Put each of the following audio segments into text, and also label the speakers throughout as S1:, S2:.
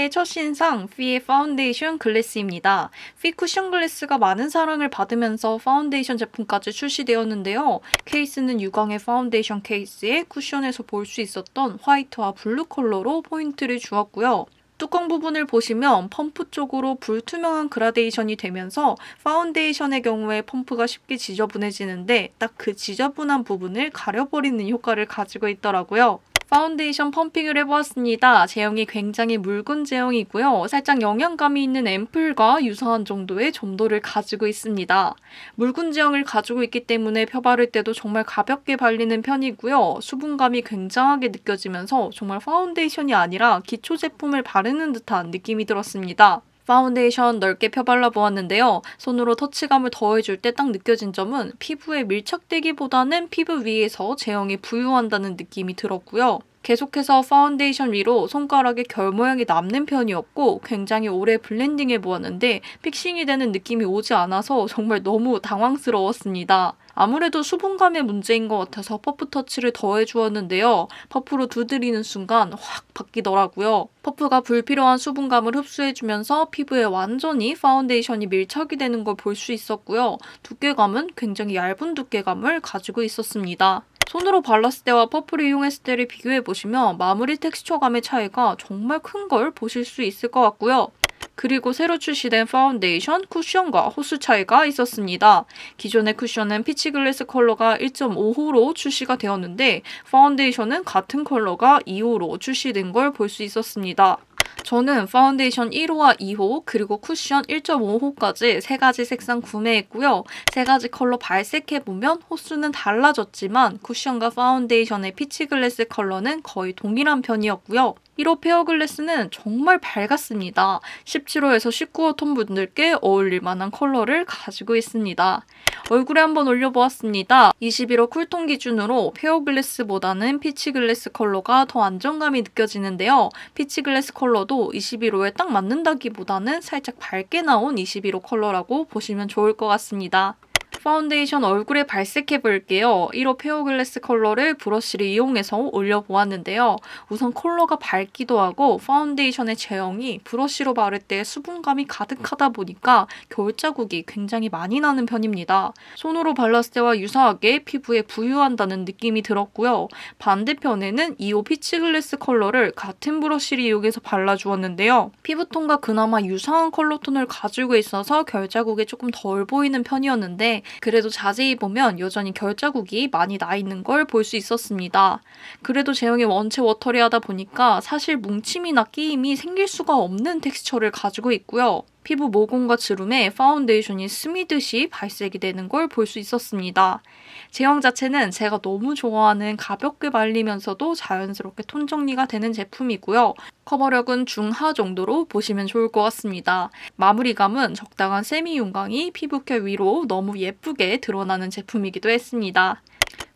S1: 오늘의 첫 신상 피의 파운데이션 글래스입니다. 피 쿠션 글래스가 많은 사랑을 받으면서 파운데이션 제품까지 출시되었는데요. 케이스는 유광의 파운데이션 케이스에 쿠션에서 볼 수 있었던 화이트와 블루 컬러로 포인트를 주었고요. 뚜껑 부분을 보시면 펌프 쪽으로 불투명한 그라데이션이 되면서 파운데이션의 경우에 펌프가 쉽게 지저분해지는데 딱 그 지저분한 부분을 가려버리는 효과를 가지고 있더라고요. 파운데이션 펌핑을 해보았습니다. 제형이 굉장히 묽은 제형이고요. 살짝 영양감이 있는 앰플과 유사한 정도의 점도를 가지고 있습니다. 묽은 제형을 가지고 있기 때문에 펴 바를 때도 정말 가볍게 발리는 편이고요. 수분감이 굉장하게 느껴지면서 정말 파운데이션이 아니라 기초 제품을 바르는 듯한 느낌이 들었습니다. 파운데이션 넓게 펴발라 보았는데요. 손으로 터치감을 더해줄 때 딱 느껴진 점은 피부에 밀착되기보다는 피부 위에서 제형이 부유한다는 느낌이 들었고요. 계속해서 파운데이션 위로 손가락에 결 모양이 남는 편이었고 굉장히 오래 블렌딩해 보았는데 픽싱이 되는 느낌이 오지 않아서 정말 너무 당황스러웠습니다. 아무래도 수분감의 문제인 것 같아서 퍼프 터치를 더해 주었는데요. 퍼프로 두드리는 순간 확 바뀌더라고요. 퍼프가 불필요한 수분감을 흡수해주면서 피부에 완전히 파운데이션이 밀착이 되는 걸 볼 수 있었고요. 두께감은 굉장히 얇은 두께감을 가지고 있었습니다. 손으로 발랐을 때와 퍼프를 이용했을 때를 비교해보시면 마무리 텍스처감의 차이가 정말 큰 걸 보실 수 있을 것 같고요. 그리고 새로 출시된 파운데이션 쿠션과 호수 차이가 있었습니다. 기존의 쿠션은 피치 글래스 컬러가 1.5호로 출시가 되었는데 파운데이션은 같은 컬러가 2호로 출시된 걸 볼 수 있었습니다. 저는 파운데이션 1호와 2호 그리고 쿠션 1.5호까지 3가지 색상 구매했고요. 3가지 컬러 발색해보면 호수는 달라졌지만 쿠션과 파운데이션의 피치 글래스 컬러는 거의 동일한 편이었고요. 1호 페어 글래스는 정말 밝았습니다. 17호에서 19호 톤 분들께 어울릴 만한 컬러를 가지고 있습니다. 얼굴에 한번 올려보았습니다. 21호 쿨톤 기준으로 페어 글래스보다는 피치 글래스 컬러가 더 안정감이 느껴지는데요. 피치 글래스 컬러도 21호에 딱 맞는다기보다는 살짝 밝게 나온 21호 컬러라고 보시면 좋을 것 같습니다. 파운데이션 얼굴에 발색해 볼게요. 1호 페어 글래스 컬러를 브러쉬를 이용해서 올려보았는데요. 우선 컬러가 밝기도 하고 파운데이션의 제형이 브러쉬로 바를 때 수분감이 가득하다 보니까 겨울 자국이 굉장히 많이 나는 편입니다. 손으로 발랐을 때와 유사하게 피부에 부유한다는 느낌이 들었고요. 반대편에는 2호 피치 글래스 컬러를 같은 브러쉬를 이용해서 발라주었는데요. 피부톤과 그나마 유사한 컬러톤을 가지고 있어서 결 자국이 조금 덜 보이는 편이었는데 그래도 자세히 보면 여전히 결 자국이 많이 나 있는 걸 볼 수 있었습니다. 그래도 제형이 원체 워터리하다 보니까 사실 뭉침이나 끼임이 생길 수가 없는 텍스처를 가지고 있고요. 피부 모공과 주름에 파운데이션이 스미듯이 발색이 되는 걸 볼 수 있었습니다. 제형 자체는 제가 너무 좋아하는 가볍게 발리면서도 자연스럽게 톤 정리가 되는 제품이고요. 커버력은 중하 정도로 보시면 좋을 것 같습니다. 마무리감은 적당한 세미 윤광이 피부결 위로 너무 예쁘게 드러나는 제품이기도 했습니다.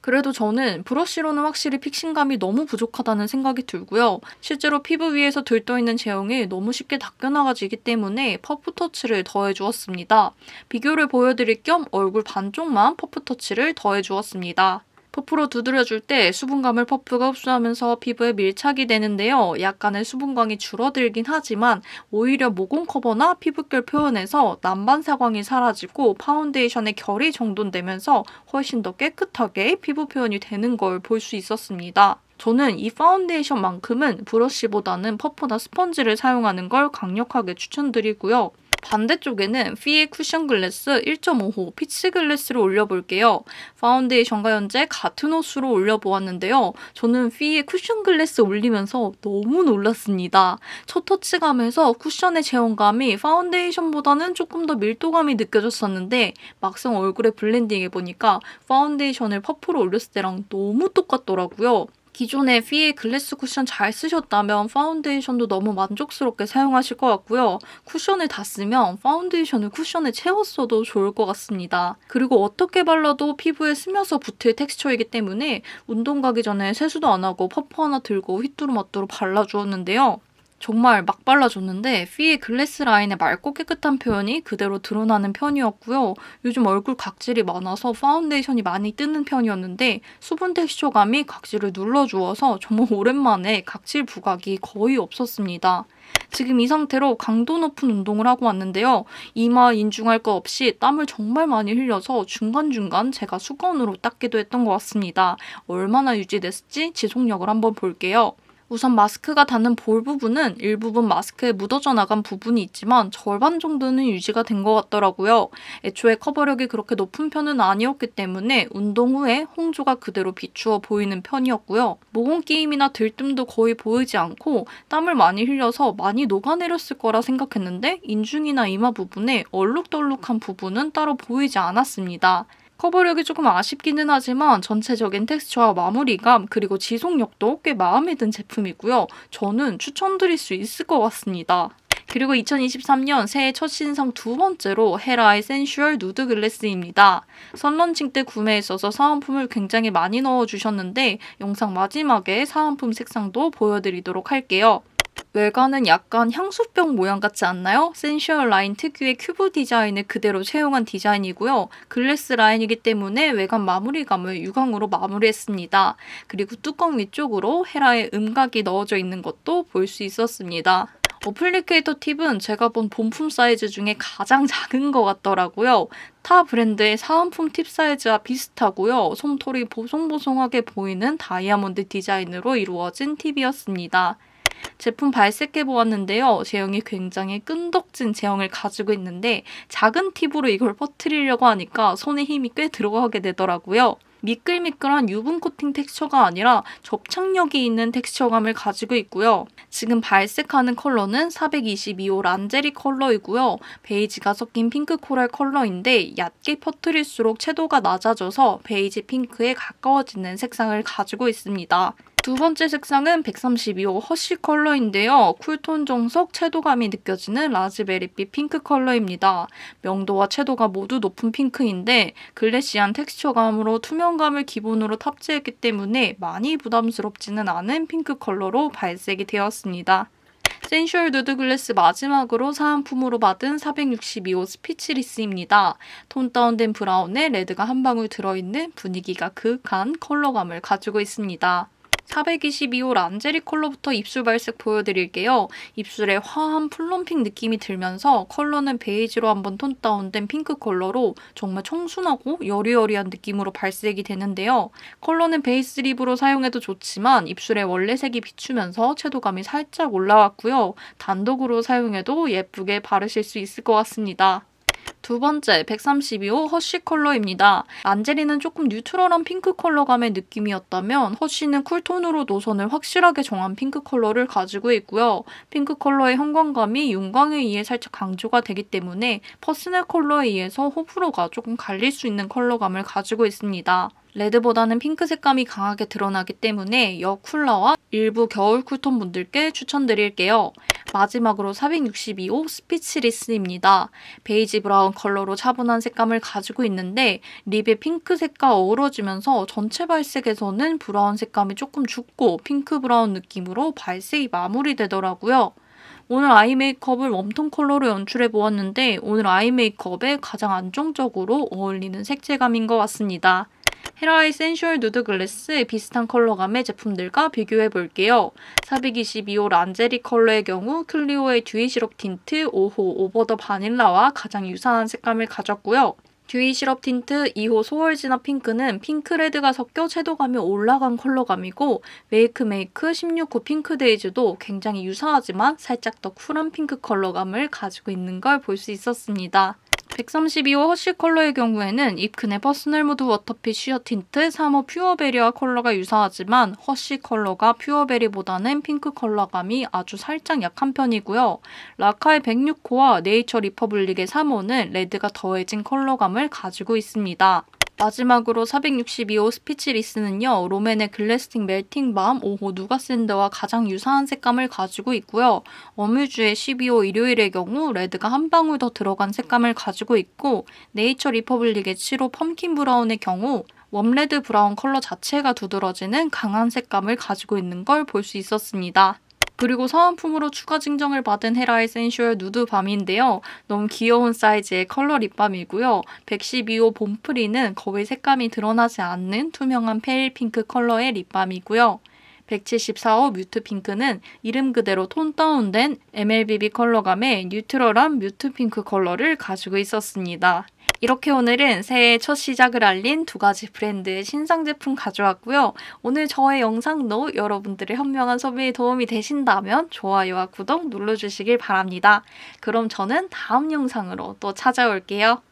S1: 그래도 저는 브러쉬로는 확실히 픽싱감이 너무 부족하다는 생각이 들고요. 실제로 피부 위에서 들떠있는 제형이 너무 쉽게 닦여나가지기 때문에 퍼프 터치를 더해주었습니다. 비교를 보여드릴 겸 얼굴 반쪽만 퍼프 터치를 더해주었습니다. 퍼프로 두드려줄 때 수분감을 퍼프가 흡수하면서 피부에 밀착이 되는데요. 약간의 수분광이 줄어들긴 하지만 오히려 모공 커버나 피부결 표현에서 남반 사광이 사라지고 파운데이션의 결이 정돈되면서 훨씬 더 깨끗하게 피부 표현이 되는 걸 볼 수 있었습니다. 저는 이 파운데이션만큼은 브러쉬보다는 퍼프나 스펀지를 사용하는 걸 강력하게 추천드리고요. 반대쪽에는 피의 쿠션 글래스 1.5호 피치 글래스를 올려볼게요. 파운데이션과 현재 같은 호수로 올려보았는데요. 저는 피의 쿠션 글래스 올리면서 너무 놀랐습니다. 첫 터치감에서 쿠션의 제형감이 파운데이션보다는 조금 더 밀도감이 느껴졌었는데 막상 얼굴에 블렌딩해보니까 파운데이션을 퍼프로 올렸을 때랑 너무 똑같더라고요. 기존에 피의 글래스 쿠션 잘 쓰셨다면 파운데이션도 너무 만족스럽게 사용하실 것 같고요. 쿠션을 다 쓰면 파운데이션을 쿠션에 채웠어도 좋을 것 같습니다. 그리고 어떻게 발라도 피부에 스며서 붙을 텍스처이기 때문에 운동 가기 전에 세수도 안 하고 퍼프 하나 들고 휘뚜루마뚜루 발라주었는데요. 정말 막 발라줬는데 피의 글래스 라인의 맑고 깨끗한 표현이 그대로 드러나는 편이었고요. 요즘 얼굴 각질이 많아서 파운데이션이 많이 뜨는 편이었는데 수분 텍스처감이 각질을 눌러주어서 정말 오랜만에 각질 부각이 거의 없었습니다. 지금 이 상태로 강도 높은 운동을 하고 왔는데요. 이마 인중할 거 없이 땀을 정말 많이 흘려서 중간중간 제가 수건으로 닦기도 했던 것 같습니다. 얼마나 유지됐을지 지속력을 한번 볼게요. 우선 마스크가 닿는 볼 부분은 일부분 마스크에 묻어져 나간 부분이 있지만 절반 정도는 유지가 된 것 같더라고요. 애초에 커버력이 그렇게 높은 편은 아니었기 때문에 운동 후에 홍조가 그대로 비추어 보이는 편이었고요. 모공 끼임이나 들뜸도 거의 보이지 않고 땀을 많이 흘려서 많이 녹아내렸을 거라 생각했는데 인중이나 이마 부분에 얼룩덜룩한 부분은 따로 보이지 않았습니다. 커버력이 조금 아쉽기는 하지만 전체적인 텍스처와 마무리감 그리고 지속력도 꽤 마음에 든 제품이고요. 저는 추천드릴 수 있을 것 같습니다. 그리고 2023년 새해 첫 신상 두 번째로 헤라의 센슈얼 누드 글래스입니다. 선런칭 때 구매했어서 사은품을 굉장히 많이 넣어주셨는데 영상 마지막에 사은품 색상도 보여드리도록 할게요. 외관은 약간 향수병 모양 같지 않나요? 센슈얼 라인 특유의 큐브 디자인을 그대로 채용한 디자인이고요. 글래스 라인이기 때문에 외관 마무리감을 유광으로 마무리했습니다. 그리고 뚜껑 위쪽으로 헤라의 음각이 넣어져 있는 것도 볼 수 있었습니다. 어플리케이터 팁은 제가 본 본품 사이즈 중에 가장 작은 것 같더라고요. 타 브랜드의 사은품 팁 사이즈와 비슷하고요. 솜털이 보송보송하게 보이는 다이아몬드 디자인으로 이루어진 팁이었습니다. 제품 발색해 보았는데요. 제형이 굉장히 끈덕진 제형을 가지고 있는데 작은 팁으로 이걸 퍼뜨리려고 하니까 손에 힘이 꽤 들어가게 되더라고요. 미끌미끌한 유분 코팅 텍스처가 아니라 접착력이 있는 텍스처감을 가지고 있고요. 지금 발색하는 컬러는 422호 란제리 컬러이고요. 베이지가 섞인 핑크 코랄 컬러인데 얕게 퍼뜨릴수록 채도가 낮아져서 베이지 핑크에 가까워지는 색상을 가지고 있습니다. 두 번째 색상은 132호 허쉬 컬러인데요. 쿨톤 정석 채도감이 느껴지는 라즈베리빛 핑크 컬러입니다. 명도와 채도가 모두 높은 핑크인데 글래시한 텍스처감으로 투명감을 기본으로 탑재했기 때문에 많이 부담스럽지는 않은 핑크 컬러로 발색이 되었습니다. 센슈얼 누드 글래스 마지막으로 사은품으로 받은 462호 스피치리스입니다. 톤 다운된 브라운에 레드가 한 방울 들어있는 분위기가 그윽한 컬러감을 가지고 있습니다. 422호 란제리 컬러부터 입술 발색 보여드릴게요. 입술에 화한 플럼핑 느낌이 들면서 컬러는 베이지로 한번 톤 다운된 핑크 컬러로 정말 청순하고 여리여리한 느낌으로 발색이 되는데요. 컬러는 베이스 립으로 사용해도 좋지만 입술에 원래 색이 비추면서 채도감이 살짝 올라왔고요. 단독으로 사용해도 예쁘게 바르실 수 있을 것 같습니다. 두 번째, 132호 허쉬 컬러입니다. 란제리는 조금 뉴트럴한 핑크 컬러감의 느낌이었다면 허쉬는 쿨톤으로 노선을 확실하게 정한 핑크 컬러를 가지고 있고요. 핑크 컬러의 형광감이 윤광에 의해 살짝 강조가 되기 때문에 퍼스널 컬러에 의해서 호불호가 조금 갈릴 수 있는 컬러감을 가지고 있습니다. 레드보다는 핑크 색감이 강하게 드러나기 때문에 여쿨러와 일부 겨울 쿨톤 분들께 추천드릴게요. 마지막으로 462호 스피치리스입니다. 베이지 브라운 컬러로 차분한 색감을 가지고 있는데 립의 핑크색과 어우러지면서 전체 발색에서는 브라운 색감이 조금 죽고 핑크 브라운 느낌으로 발색이 마무리되더라고요. 오늘 아이 메이크업을 웜톤 컬러로 연출해보았는데 오늘 아이 메이크업에 가장 안정적으로 어울리는 색채감인 것 같습니다. 헤라의 센슈얼 누드 글래스 비슷한 컬러감의 제품들과 비교해볼게요. 422호 란제리 컬러의 경우 클리오의 듀이 시럽 틴트 5호 오버 더 바닐라와 가장 유사한 색감을 가졌고요. 듀이 시럽 틴트 2호 소월 진화 핑크는 핑크레드가 섞여 채도감이 올라간 컬러감이고 메이크 16호 핑크 데이즈도 굉장히 유사하지만 살짝 더 쿨한 핑크 컬러감을 가지고 있는 걸 볼 수 있었습니다. 132호 허쉬 컬러의 경우에는 입큰의 퍼스널 무드 워터핏 쉬어 틴트 3호 퓨어베리와 컬러가 유사하지만 허쉬 컬러가 퓨어베리보다는 핑크 컬러감이 아주 살짝 약한 편이고요. 라카의 106호와 네이처 리퍼블릭의 3호는 레드가 더해진 컬러감을 가지고 있습니다. 마지막으로 462호 스피치리스는요. 롬앤의 글래스틱 멜팅 밤 5호 누가 샌드와 가장 유사한 색감을 가지고 있고요. 어뮤즈의 12호 일요일의 경우 레드가 한 방울 더 들어간 색감을 가지고 있고 네이처 리퍼블릭의 7호 펌킨 브라운의 경우 웜레드 브라운 컬러 자체가 두드러지는 강한 색감을 가지고 있는 걸 볼 수 있었습니다. 그리고 사은품으로 추가 증정을 받은 헤라의 센슈얼 누드 밤인데요. 너무 귀여운 사이즈의 컬러 립밤이고요. 112호 봄프리는 거의 색감이 드러나지 않는 투명한 페일 핑크 컬러의 립밤이고요. 174호 뮤트 핑크는 이름 그대로 톤 다운된 MLBB 컬러감의 뉴트럴한 뮤트 핑크 컬러를 가지고 있었습니다. 이렇게 오늘은 새해 첫 시작을 알린 두 가지 브랜드의 신상 제품 가져왔고요. 오늘 저의 영상도 여러분들의 현명한 소비에 도움이 되신다면 좋아요와 구독 눌러주시길 바랍니다. 그럼 저는 다음 영상으로 또 찾아올게요.